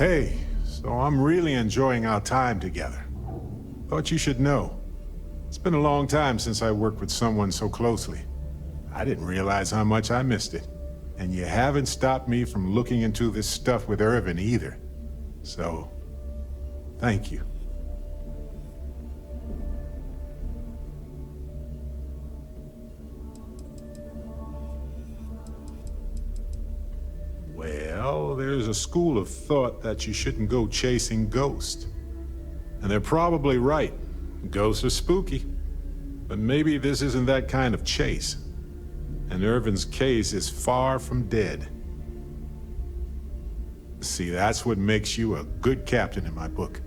Hey, so I'm really enjoying our time together. Thought you should know. It's been a long time since I worked with someone so closely. I didn't realize how much I missed it. And you haven't stopped me from looking into this stuff with Irvin either. So, thank you. Well, there's a school of thought that you shouldn't go chasing ghosts. And they're probably right. Ghosts are spooky. But maybe this isn't that kind of chase. And Irvin's case is far from dead. See, that's what makes you a good captain in my book.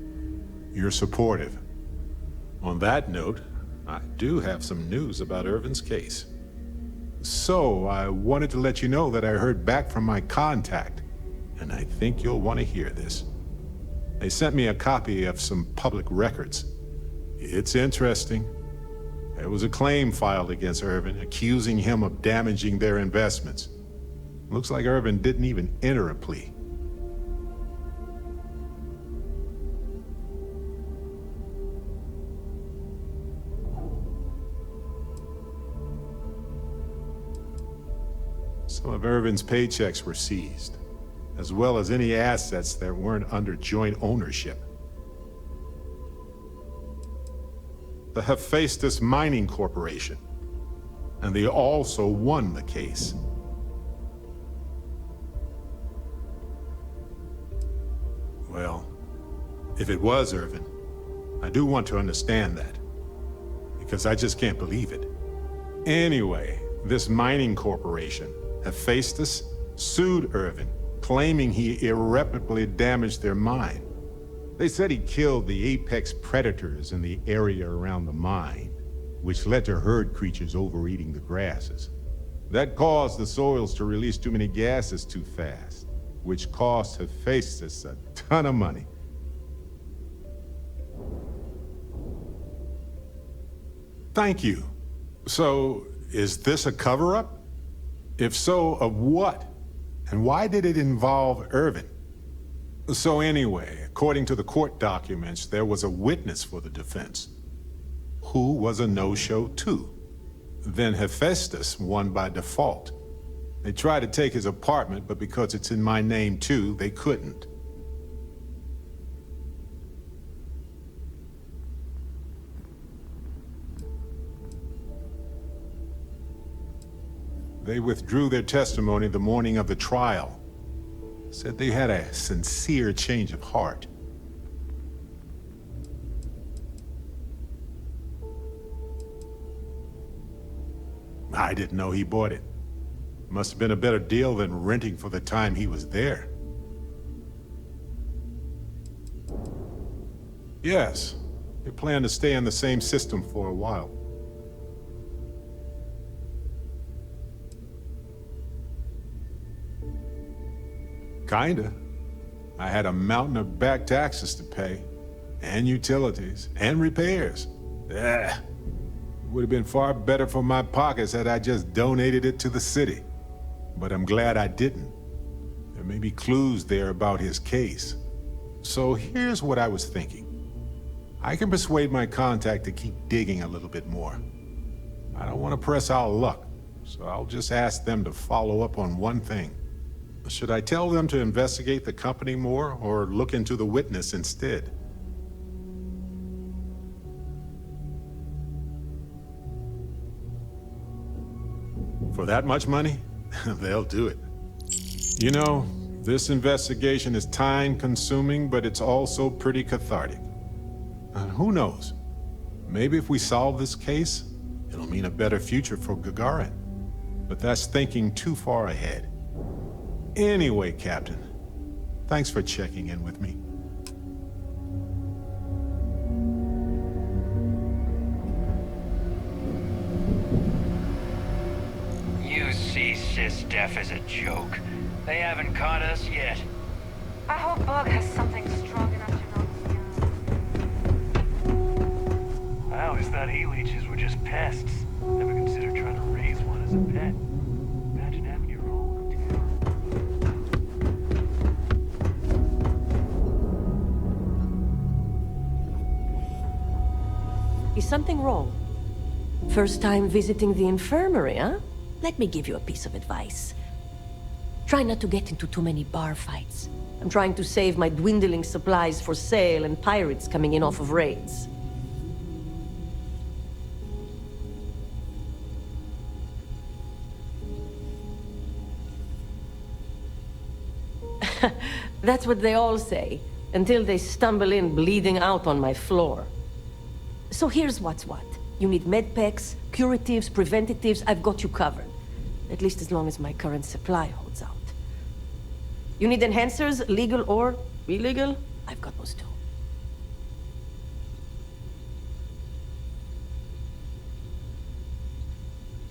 You're supportive. On that note, I do have some news about Irvin's case. So, I wanted to let you know that I heard back from my contact, and I think you'll want to hear this. They sent me a copy of some public records. It's interesting. There was a claim filed against Irvin, accusing him of damaging their investments. Looks like Irvin didn't even enter a plea. Some of Irvin's paychecks were seized, as well as any assets that weren't under joint ownership. The Hephaestus Mining Corporation, and they also won the case. Well, if it was Irvin, I do want to understand that, because I just can't believe it. Anyway, this mining corporation, Hephaestus, sued Irvin, claiming he irreparably damaged their mine. They said he killed the apex predators in the area around the mine, which led to herd creatures overeating the grasses. That caused the soils to release too many gases too fast, which cost Hephaestus a ton of money. Thank you. So, is this a cover-up? If so, of what? And why did it involve Irvin? So anyway, according to the court documents, there was a witness for the defense, who was a no-show too. Then Hephaestus won by default. They tried to take his apartment, but because it's in my name too, they couldn't. They withdrew their testimony the morning of the trial. Said they had a sincere change of heart. I didn't know he bought it. Must have been a better deal than renting for the time he was there. Yes, they plan to stay in the same system for a while. Kinda. I had a mountain of back taxes to pay, and utilities, and repairs. Would have been far better for my pockets had I just donated it to the city. But I'm glad I didn't. There may be clues there about his case. So here's what I was thinking. I can persuade my contact to keep digging a little bit more. I don't want to press our luck, so I'll just ask them to follow up on one thing. Should I tell them to investigate the company more, or look into the witness instead? For that much money? They'll do it. You know, this investigation is time-consuming, but it's also pretty cathartic. And who knows? Maybe if we solve this case, it'll mean a better future for Gagarin. But that's thinking too far ahead. Anyway, Captain, thanks for checking in with me. You see Sys-Def as a joke. They haven't caught us yet. I hope Bug has something strong enough to knock me out. I always thought he-leeches were just pests. Never considered trying to raise one as a pet. Imagine having your own. Is something wrong? First time visiting the infirmary, huh? Let me give you a piece of advice. Try not to get into too many bar fights. I'm trying to save my dwindling supplies for sale and pirates coming in off of raids. That's what they all say, until they stumble in bleeding out on my floor. So here's what's what. You need medpacks, curatives, preventatives, I've got you covered. At least as long as my current supply holds out. You need enhancers, legal or illegal? I've got those too.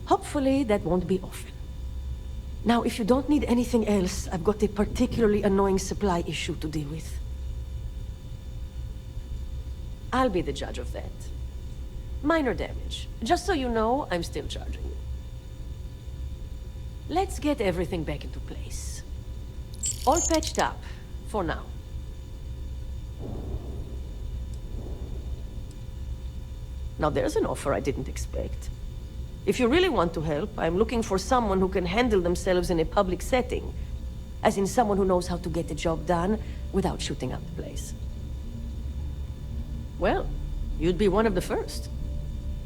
Hopefully that won't be often. Now, if you don't need anything else, I've got a particularly annoying supply issue to deal with. I'll be the judge of that. Minor damage. Just so you know, I'm still charging you. Let's get everything back into place. All patched up, for now. Now there's an offer I didn't expect. If you really want to help, I'm looking for someone who can handle themselves in a public setting. As in someone who knows how to get the job done without shooting up the place. Well, you'd be one of the first.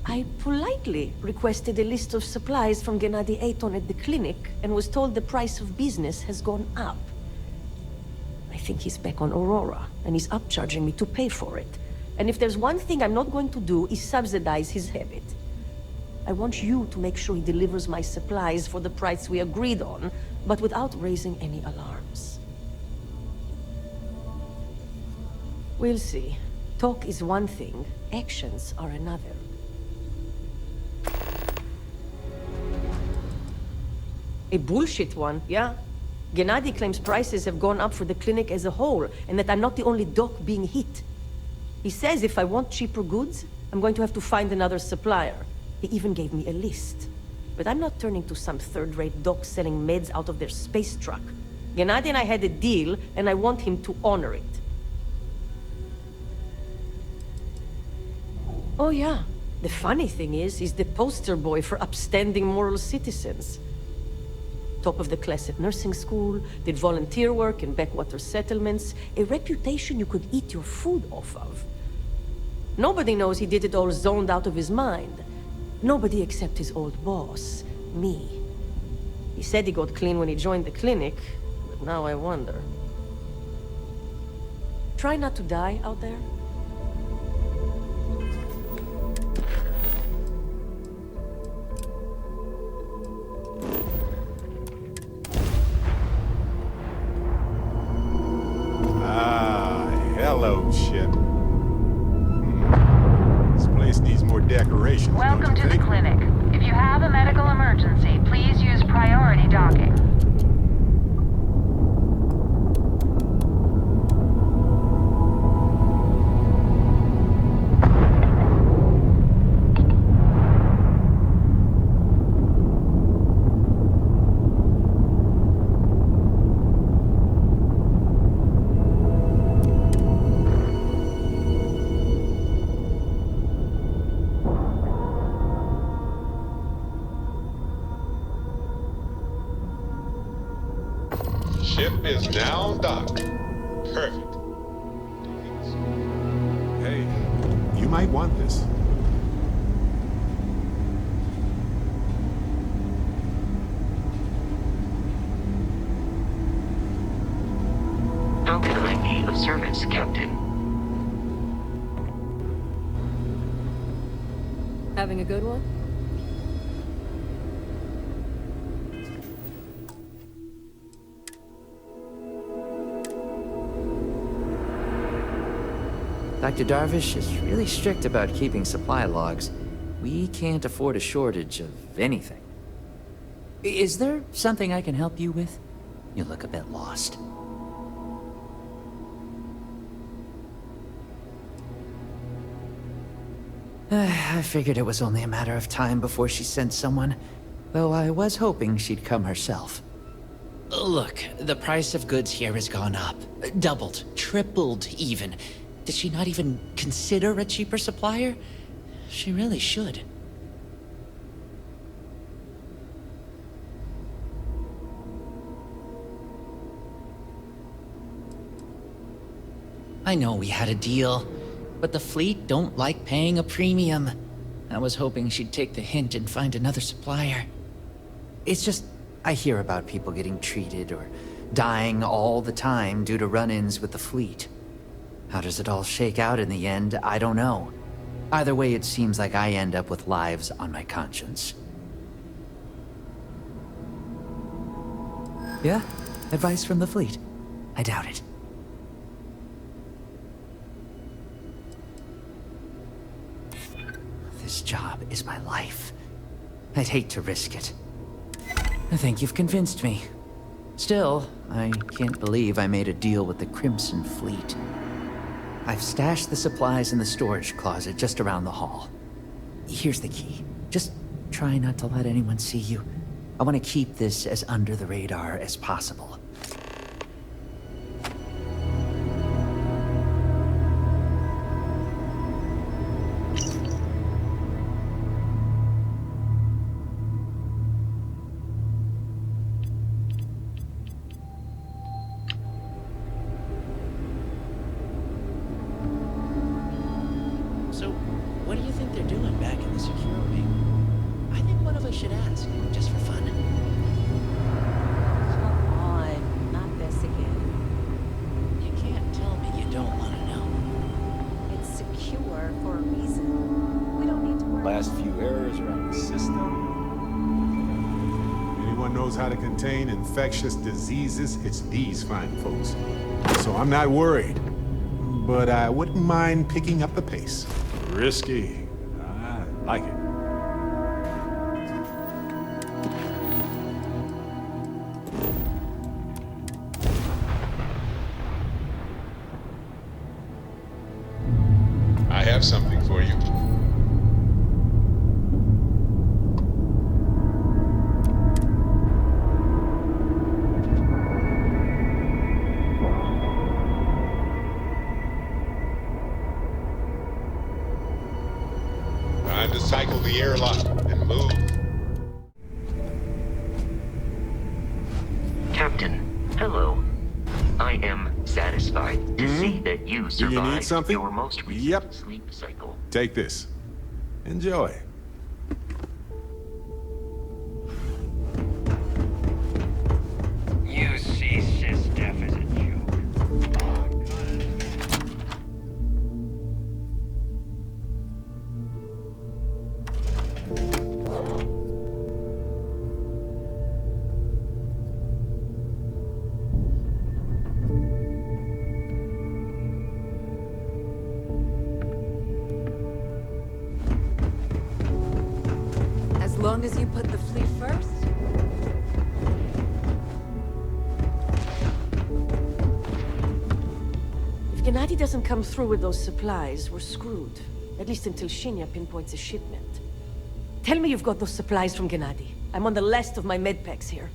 I politely requested a list of supplies from Gennady Aton at the clinic and was told the price of business has gone up. I think he's back on Aurora, and he's upcharging me to pay for it. And if there's one thing I'm not going to do is subsidize his habit. I want you to make sure he delivers my supplies for the price we agreed on, but without raising any alarms. We'll see. Talk is one thing, actions are another. A bullshit one, yeah? Gennady claims prices have gone up for the clinic as a whole, and that I'm not the only doc being hit. He says if I want cheaper goods, I'm going to have to find another supplier. He even gave me a list. But I'm not turning to some third-rate doc selling meds out of their space truck. Gennady and I had a deal, and I want him to honor it. Oh yeah, the funny thing is, he's the poster boy for upstanding moral citizens. Top of the class at nursing school, did volunteer work in backwater settlements, a reputation you could eat your food off of. Nobody knows he did it all zoned out of his mind. Nobody except his old boss, me. He said he got clean when he joined the clinic, but now I wonder. Try not to die out there. Hello, ship. This place needs more decorations. Welcome to the clinic. If you have a medical emergency, please use priority docking. Ship is now docked. Perfect. Hey, you might want this. How can I be of service, Captain? Having a good one? Dr. Darvish is really strict about keeping supply logs. We can't afford a shortage of anything. Is there something I can help you with? You look a bit lost. I figured it was only a matter of time before she sent someone, though I was hoping she'd come herself. Look, the price of goods here has gone up. Doubled, tripled even. Did she not even consider a cheaper supplier? She really should. I know we had a deal, but the fleet don't like paying a premium. I was hoping she'd take the hint and find another supplier. It's just, I hear about people getting treated or dying all the time due to run-ins with the fleet. How does it all shake out in the end? I don't know. Either way, it seems like I end up with lives on my conscience. Yeah? Advice from the fleet? I doubt it. This job is my life. I'd hate to risk it. I think you've convinced me. Still, I can't believe I made a deal with the Crimson Fleet. I've stashed the supplies in the storage closet just around the hall. Here's the key. Just try not to let anyone see you. I want to keep this as under the radar as possible. So, what do you think they're doing back in the secure wing? I think one of us should ask, just for fun. Come on, not this again. You can't tell me you don't want to know. It's secure for a reason. We don't need to worry. Last few errors around the system. Anyone knows how to contain infectious diseases, it's these fine folks. So I'm not worried. But I wouldn't mind picking up the pace. Risky. I like it. I have something for you. Time to cycle the airlock and move. Captain, hello. I am satisfied to see that you Do you survived need something? your most recent Yep. sleep cycle. Take this. Enjoy. You see Sis Def as a joke. As long as you put the fleet first. If Gennady doesn't come through with those supplies, we're screwed. At least until Shinya pinpoints a shipment. Tell me you've got those supplies from Gennady. I'm on the last of my medpacks here.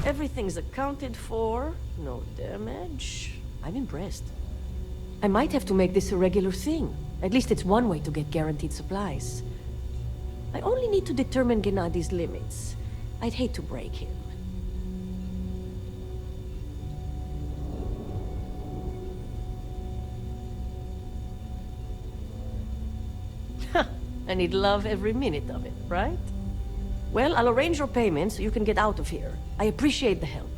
Everything's accounted for. No damage. I'm impressed. I might have to make this a regular thing. At least it's one way to get guaranteed supplies. I only need to determine Gennady's limits. I'd hate to break him. And he'd love every minute of it, right? Well, I'll arrange your payment so you can get out of here. I appreciate the help.